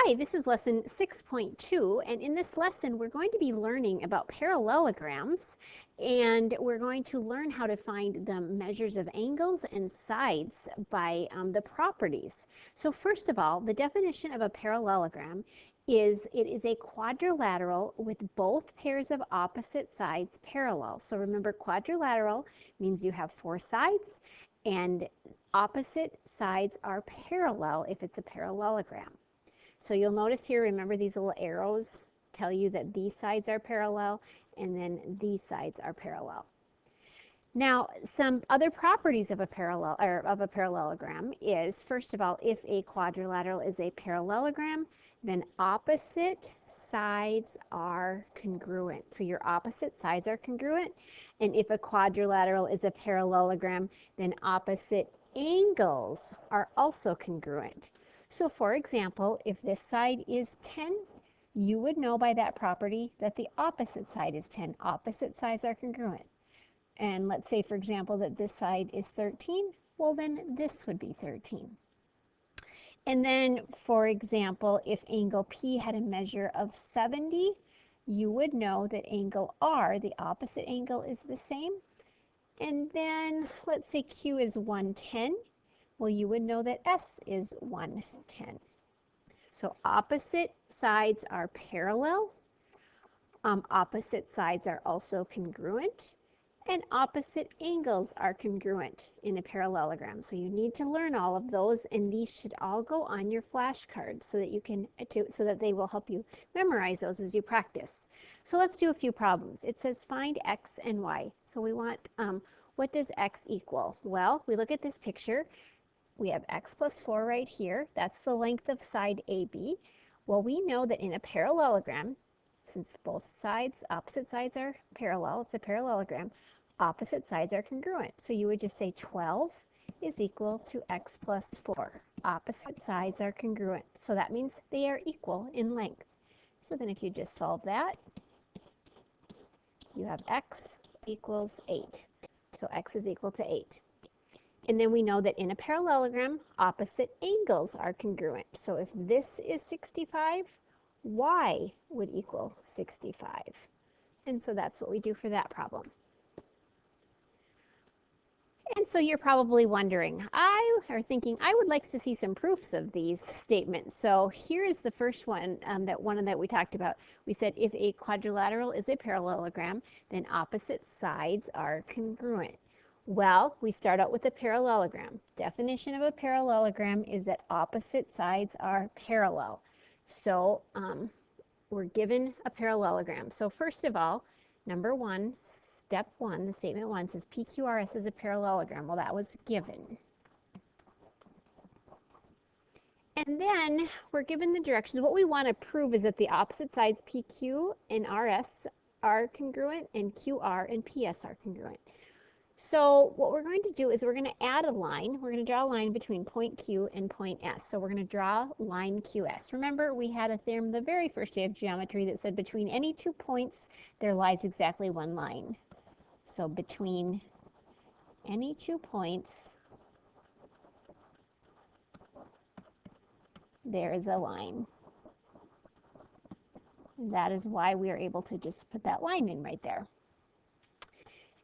Hi, this is lesson 6.2, and in this lesson we're going to be learning about parallelograms, and we're going to learn how to find the measures of angles and sides by the properties. So first of all, the definition of a parallelogram is it is a quadrilateral with both pairs of opposite sides parallel. So remember, quadrilateral means you have four sides, and opposite sides are parallel if it's a parallelogram. So you'll notice here, remember these little arrows tell you that these sides are parallel and then these sides are parallel. Now, some other properties of a parallelogram is, first of all, if a quadrilateral is a parallelogram, then opposite sides are congruent. So your opposite sides are congruent. And if a quadrilateral is a parallelogram, then opposite angles are also congruent. So for example, if this side is 10, you would know by that property that the opposite side is 10. Opposite sides are congruent. And let's say, for example, that this side is 13. Well, then this would be 13. And then, for example, if angle P had a measure of 70, you would know that angle R, the opposite angle, is the same. And then, let's say Q is 110. Well, you would know that S is 110. So opposite sides are parallel, opposite sides are also congruent, and opposite angles are congruent in a parallelogram. So you need to learn all of those, and these should all go on your flashcards so that you can so that they will help you memorize those as you practice. So let's do a few problems. It says find x and y. So we want what does x equal? Well, we look at this picture. We have x plus 4 right here. That's the length of side AB. Well, we know that in a parallelogram, since both sides, opposite sides are parallel, it's a parallelogram, opposite sides are congruent. So you would just say 12 is equal to x plus 4. Opposite sides are congruent. So that means they are equal in length. So then if you just solve that, you have x equals 8. So x is equal to 8. And then we know that in a parallelogram, opposite angles are congruent. So if this is 65, y would equal 65. And so that's what we do for that problem. And so you're probably wondering, or thinking, I would like to see some proofs of these statements. So here's the first one, that we talked about. We said if a quadrilateral is a parallelogram, then opposite sides are congruent. Well, we start out with a parallelogram. Definition of a parallelogram is that opposite sides are parallel. So we're given a parallelogram. So first of all, number one, step one, the statement one says PQRS is a parallelogram. Well, that was given. And then we're given the directions. What we want to prove is that the opposite sides PQ and RS are congruent and QR and PS are congruent. So what we're going to do is we're going to add a line. We're going to draw a line between point Q and point S. So we're going to draw line QS. Remember, we had a theorem the very first day of geometry that said between any 2 points, there lies exactly one line. So between any 2 points, there is a line. That is why we are able to just put that line in right there.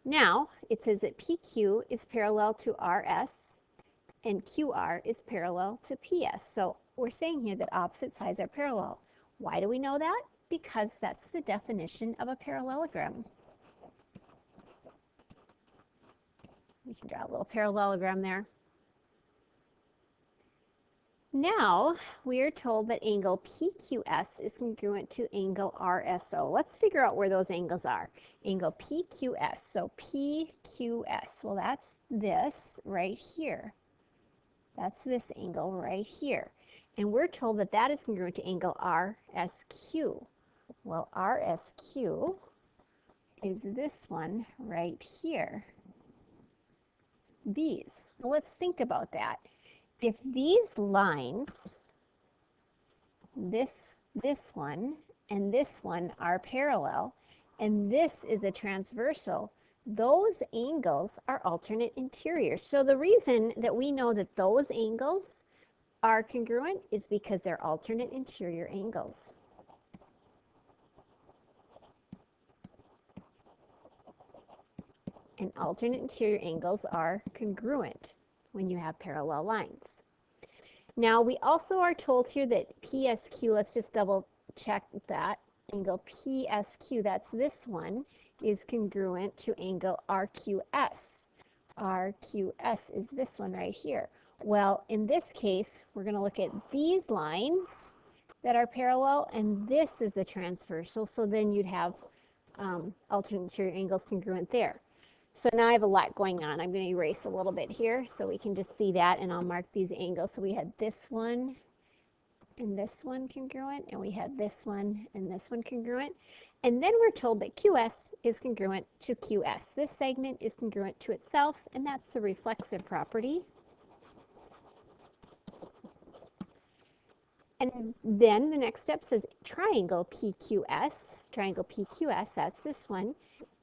Now, it says that PQ is parallel to RS and QR is parallel to PS. So we're saying here that opposite sides are parallel. Why do we know that? Because that's the definition of a parallelogram. We can draw a little parallelogram there. Now, we are told that angle PQS is congruent to angle RSO. Let's figure out where those angles are. Angle PQS, so PQS, well, that's this right here. That's this angle right here. And we're told that that is congruent to angle RSQ. Well, RSQ is this one right here. These. Well, let's think about that. If these lines, this one and this one are parallel, and this is a transversal, those angles are alternate interiors. So the reason that we know that those angles are congruent is because they're alternate interior angles. And alternate interior angles are congruent when you have parallel lines. Now we also are told here that PSQ, let's just double check that, angle PSQ, that's this one, is congruent to angle RQS. RQS is this one right here. Well, in this case, we're going to look at these lines that are parallel, and this is the transversal, so then you'd have alternate interior angles congruent there. So now I have a lot going on. I'm going to erase a little bit here so we can just see that, and I'll mark these angles. So we had this one and this one congruent, and we had this one and this one congruent. And then we're told that QS is congruent to QS. This segment is congruent to itself, and that's the reflexive property. And then the next step says triangle PQS, that's this one,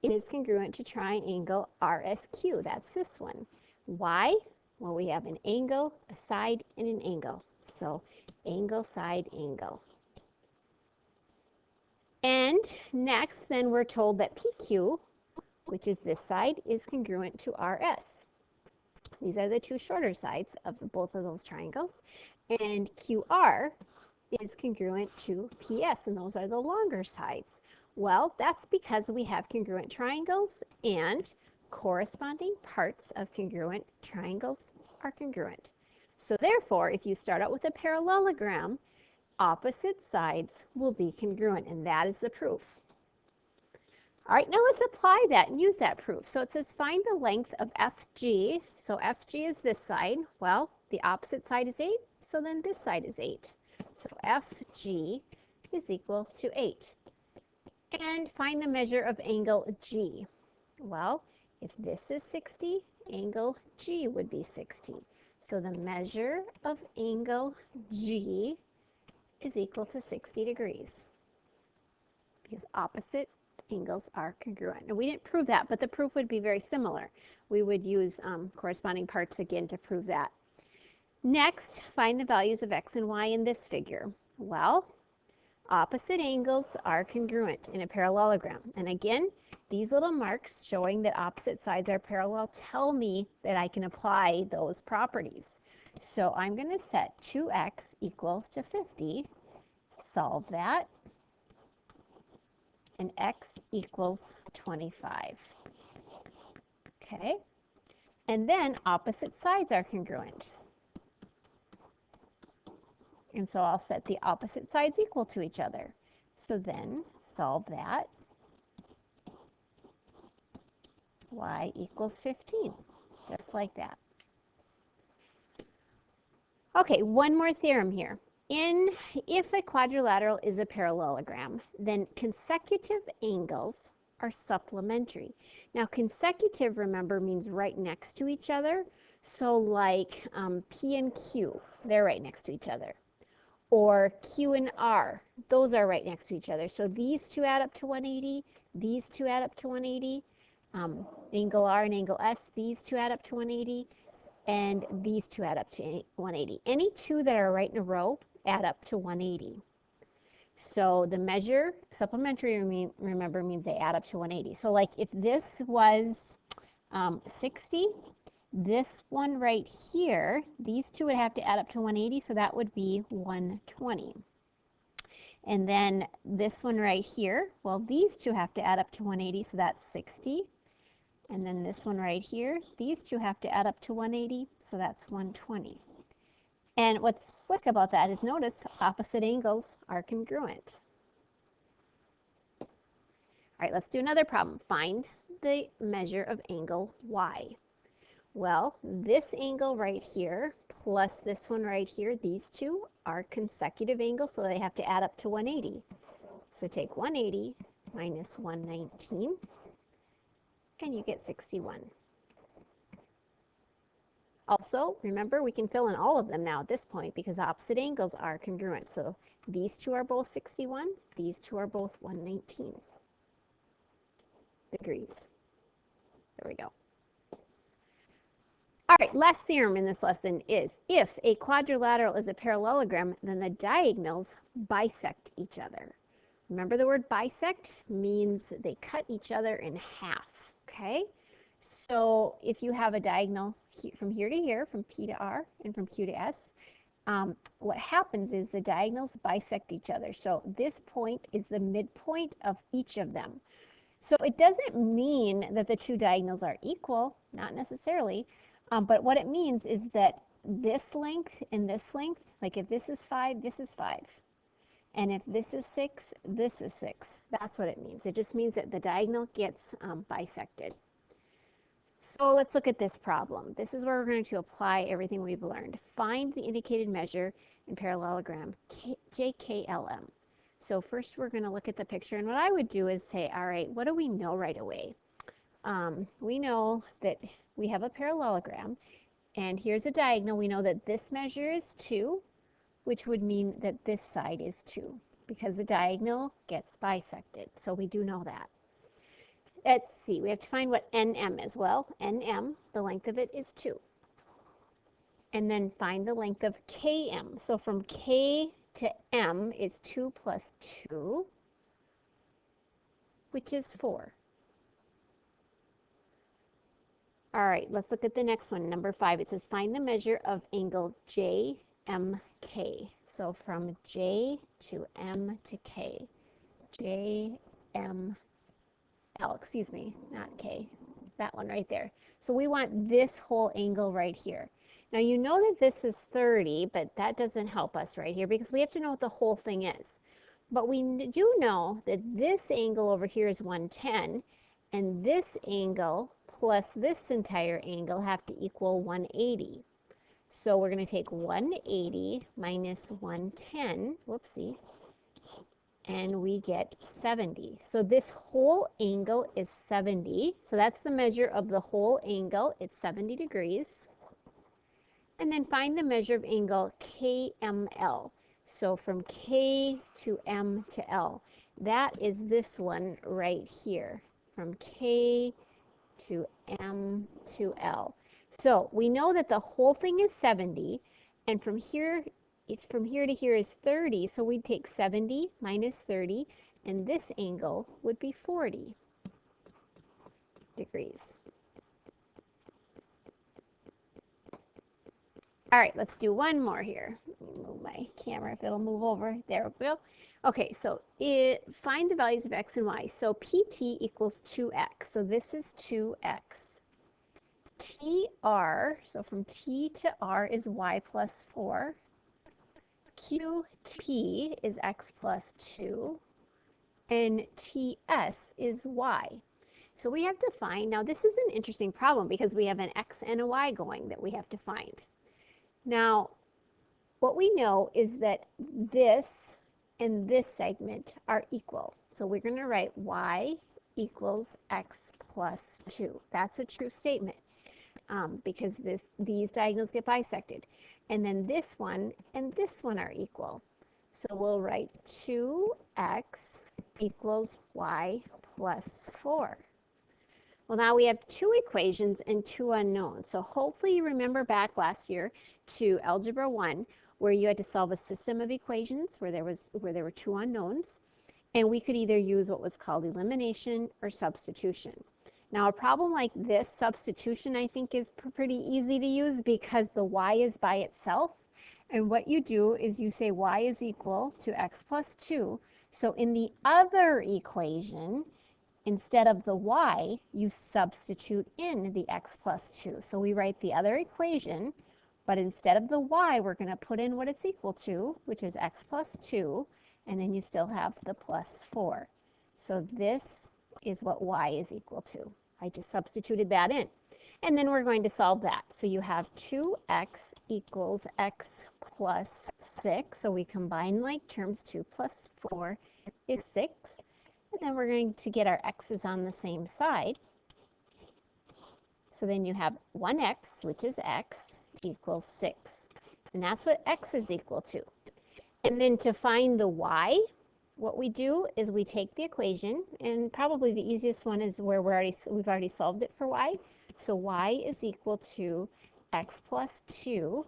is congruent to triangle RSQ, that's this one. Why? Well, we have an angle, a side, and an angle. So angle, side, angle. And next, then we're told that PQ, which is this side, is congruent to RS. These are the two shorter sides of both of those triangles. And QR is congruent to PS, and those are the longer sides. Well, that's because we have congruent triangles, and corresponding parts of congruent triangles are congruent. So therefore, if you start out with a parallelogram, opposite sides will be congruent, and that is the proof. All right, now let's apply that and use that proof. So it says find the length of FG. So FG is this side. Well, the opposite side is 8, so then this side is 8. So FG is equal to 8. And find the measure of angle G. Well, if this is 60, angle G would be 60. So the measure of angle G is equal to 60 degrees because opposite angles are congruent. Now, we didn't prove that, but the proof would be very similar. We would use corresponding parts again to prove that. Next, find the values of x and y in this figure. Well, opposite angles are congruent in a parallelogram. And again, these little marks showing that opposite sides are parallel tell me that I can apply those properties. So I'm going to set 2x equal to 50, solve that, and x equals 25. Okay, and then opposite sides are congruent. And so I'll set the opposite sides equal to each other. So then solve that. Y equals 15, just like that. Okay, one more theorem here. If a quadrilateral is a parallelogram, then consecutive angles are supplementary. Now consecutive, remember, means right next to each other. So like P and Q, they're right next to each other. Or Q and R, those are right next to each other. So these two add up to 180, these two add up to 180. Angle R and angle S, these two add up to 180, and these two add up to 180. Any two that are right in a row add up to 180. So the measure, supplementary, remember, means they add up to 180. So like if this was 60, this one right here, these two would have to add up to 180, so that would be 120. And then this one right here, well, these two have to add up to 180, so that's 60. And then this one right here, these two have to add up to 180, so that's 120. And what's slick about that is notice opposite angles are congruent. All right, let's do another problem. Find the measure of angle Y. Well, this angle right here plus this one right here, these two are consecutive angles, so they have to add up to 180. So take 180 minus 119, and you get 61. Also, remember, we can fill in all of them now at this point because opposite angles are congruent. So these two are both 61, these two are both 119 degrees. There we go. All right, last theorem in this lesson is if a quadrilateral is a parallelogram, then the diagonals bisect each other. Remember the word bisect means they cut each other in half, okay? So if you have a diagonal from here to here, from P to R and from Q to S, what happens is the diagonals bisect each other. So this point is the midpoint of each of them. So it doesn't mean that the two diagonals are equal, not necessarily, but what it means is that this length and this length, like if this is 5, this is 5. And if this is 6, this is 6. That's what it means. It just means that the diagonal gets bisected. So let's look at this problem. This is where we're going to apply everything we've learned. Find the indicated measure in parallelogram JKLM. So first we're going to look at the picture, and what I would do is say, all right, what do we know right away? We know that we have a parallelogram, and here's a diagonal. We know that this measure is 2, which would mean that this side is 2, because the diagonal gets bisected. So we do know that. Let's see, we have to find what NM is. Well, NM, the length of it is 2. And then find the length of KM. So from K to M is 2 plus 2, which is 4. All right, let's look at the next one, number 5. It says find the measure of angle JMK. So from J to M to K, JML, excuse me, not K, that one right there. So we want this whole angle right here. Now you know that this is 30, but that doesn't help us right here because we have to know what the whole thing is. But we do know that this angle over here is 110, and this angle plus this entire angle have to equal 180. So we're going to take 180 minus 110, whoopsie, and we get 70. So this whole angle is 70. So that's the measure of the whole angle. It's 70 degrees. And then find the measure of angle KML. So from K to M to L. That is this one right here. From K to M to L. So we know that the whole thing is 70, and from here, it's from here to here is 30, so we'd take 70 minus 30, and this angle would be 40 degrees. All right, let's do one more here. Let me move my camera if it'll move over. There we go. Okay, so find the values of x and y. So PT equals 2x. So this is 2x. TR, so from T to R is y plus 4. QT is x plus 2. And TS is y. So we have to find, now this is an interesting problem because we have an x and a y going that we have to find. Now, what we know is that this and this segment are equal. So we're going to write y equals x plus 2. That's a true statement because these diagonals get bisected. And then this one and this one are equal. So we'll write 2x equals y plus 4. Well, now we have 2 equations and 2 unknowns. So hopefully you remember back last year to Algebra 1, where you had to solve a system of equations where there were 2 unknowns, and we could either use what was called elimination or substitution. Now, a problem like this, substitution, I think is pretty easy to use because the y is by itself, and what you do is you say y is equal to x plus 2. So in the other equation, instead of the y, you substitute in the x plus 2. So we write the other equation, but instead of the y, we're going to put in what it's equal to, which is x plus 2, and then you still have the plus 4. So this is what y is equal to. I just substituted that in. And then we're going to solve that. So you have 2x equals x plus 6. So we combine like terms. 2 plus 4 is 6. And then we're going to get our x's on the same side. So then you have 1x, which is x, equals 6. And that's what x is equal to. And then to find the y, what we do is we take the equation, and probably the easiest one is where we've already solved it for y. So y is equal to x plus 2,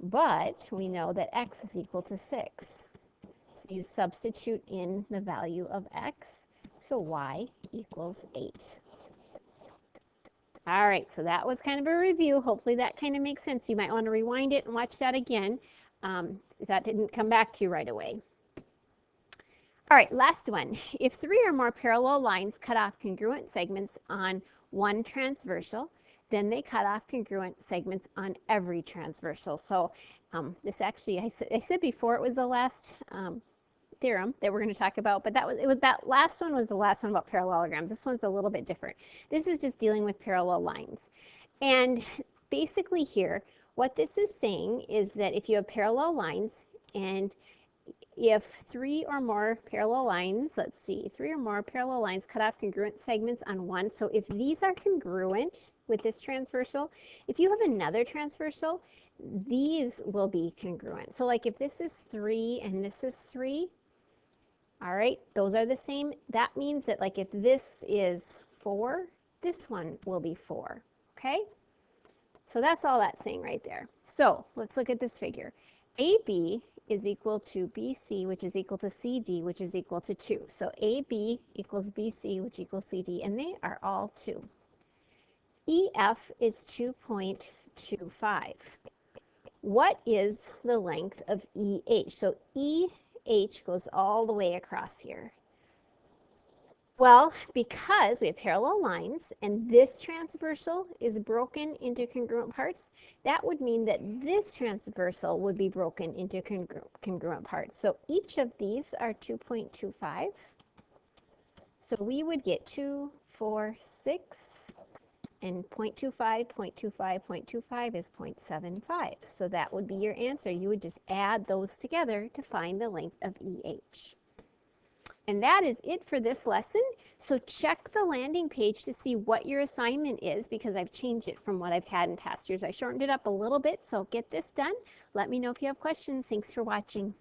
but we know that x is equal to 6. So you substitute in the value of x, so y equals 8. All right, so that was kind of a review. Hopefully that kind of makes sense. You might want to rewind it and watch that again if that didn't come back to you right away. All right, last one. If 3 or more parallel lines cut off congruent segments on one transversal, then they cut off congruent segments on every transversal. So this actually, I said before it was the last theorem that we're going to talk about, but that last one was the last one about parallelograms. This one's a little bit different. This is just dealing with parallel lines. And basically here, what this is saying is that if you have parallel lines and if 3 or more parallel lines, let's see, 3 or more parallel lines cut off congruent segments on one. So if these are congruent with this transversal, if you have another transversal, these will be congruent. So like if this is 3 and this is 3, all right, those are the same. That means that like if this is 4, this one will be 4, okay? So that's all that's saying right there. So let's look at this figure. AB is equal to BC, which is equal to CD, which is equal to 2. So AB equals BC, which equals CD, and they are all 2. EF is 2.25. What is the length of EH? So EH goes all the way across here. Well, because we have parallel lines and this transversal is broken into congruent parts, that would mean that this transversal would be broken into congruent parts. So each of these are 2.25. So we would get 2, 4, 6, and 0.25, 0.25, 0.25 is 0.75. So that would be your answer. You would just add those together to find the length of EH. And that is it for this lesson. So check the landing page to see what your assignment is because I've changed it from what I've had in past years. I shortened it up a little bit, so get this done. Let me know if you have questions. Thanks for watching.